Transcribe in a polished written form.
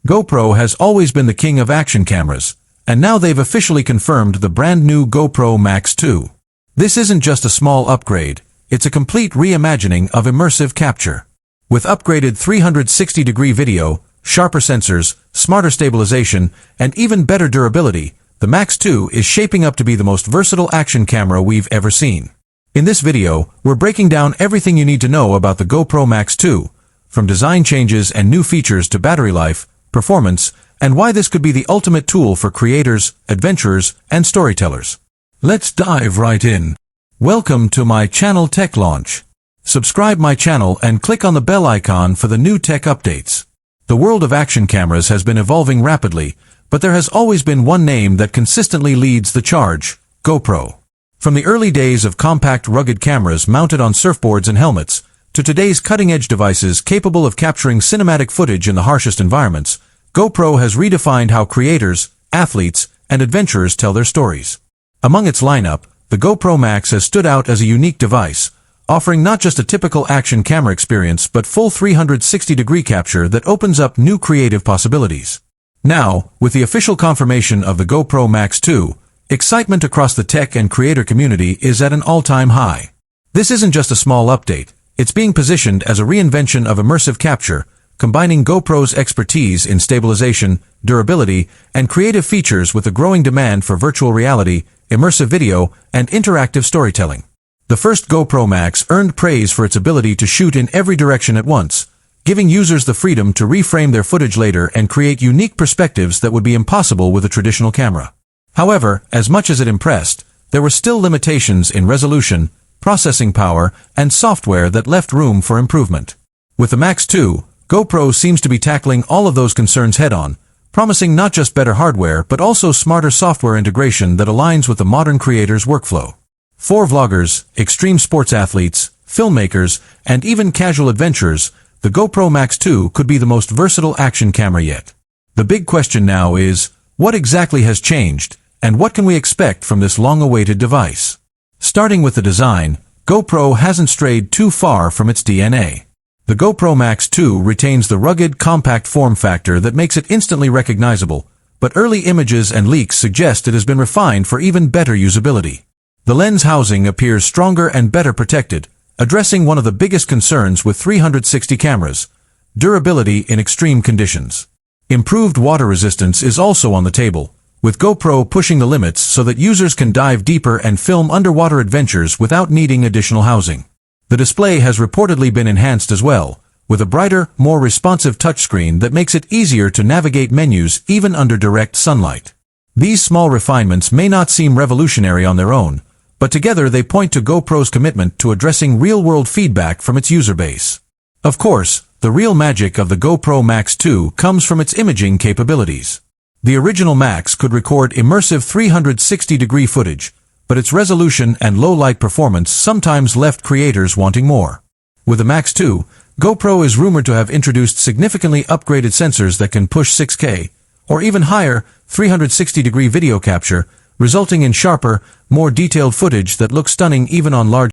GoPro has always been the king of action cameras, and now they've officially confirmed the brand new GoPro Max 2. This isn't just a small upgrade, it's a complete reimagining of immersive capture. With upgraded 360-degree video, sharper sensors, smarter stabilization, and even better durability, the Max 2 is shaping up to be the most versatile action camera we've ever seen. In this video, we're breaking down everything you need to know about the GoPro Max 2, from design changes and new features to battery life, performance, and why this could be the ultimate tool for creators, adventurers, and storytellers. Let's dive right in. Welcome to my channel Tech Launch. Subscribe my channel and click on the bell icon for the new tech updates. The world of action cameras has been evolving rapidly, but there has always been one name that consistently leads the charge: GoPro. From the early days of compact, rugged cameras mounted on surfboards and helmets, to today's cutting-edge devices capable of capturing cinematic footage in the harshest environments, GoPro has redefined how creators, athletes, and adventurers tell their stories. Among its lineup, the GoPro Max has stood out as a unique device, offering not just a typical action camera experience but full 360-degree capture that opens up new creative possibilities. Now, with the official confirmation of the GoPro Max 2, excitement across the tech and creator community is at an all-time high. This isn't just a small update, it's being positioned as a reinvention of immersive capture, combining GoPro's expertise in stabilization, durability, and creative features with a growing demand for virtual reality, immersive video, and interactive storytelling. The first GoPro Max earned praise for its ability to shoot in every direction at once, giving users the freedom to reframe their footage later and create unique perspectives that would be impossible with a traditional camera. However, as much as it impressed, there were still limitations in resolution, processing power, and software that left room for improvement. With the Max 2, GoPro seems to be tackling all of those concerns head-on, promising not just better hardware but also smarter software integration that aligns with the modern creator's workflow. For vloggers, extreme sports athletes, filmmakers, and even casual adventurers, the GoPro Max 2 could be the most versatile action camera yet. The big question now is, what exactly has changed, and what can we expect from this long-awaited device? Starting with the design, GoPro hasn't strayed too far from its DNA. The GoPro Max 2 retains the rugged, compact form factor that makes it instantly recognizable, but early images and leaks suggest it has been refined for even better usability. The lens housing appears stronger and better protected, addressing one of the biggest concerns with 360 cameras: durability in extreme conditions. Improved water resistance is also on the table, with GoPro pushing the limits so that users can dive deeper and film underwater adventures without needing additional housing. The display has reportedly been enhanced as well, with a brighter, more responsive touchscreen that makes it easier to navigate menus even under direct sunlight. These small refinements may not seem revolutionary on their own, but together they point to GoPro's commitment to addressing real-world feedback from its user base. Of course, the real magic of the GoPro Max 2 comes from its imaging capabilities. The original Max could record immersive 360-degree footage, but its resolution and low-light performance sometimes left creators wanting more. With the Max 2, GoPro is rumored to have introduced significantly upgraded sensors that can push 6K, or even higher, 360-degree video capture, resulting in sharper, more detailed footage that looks stunning even on large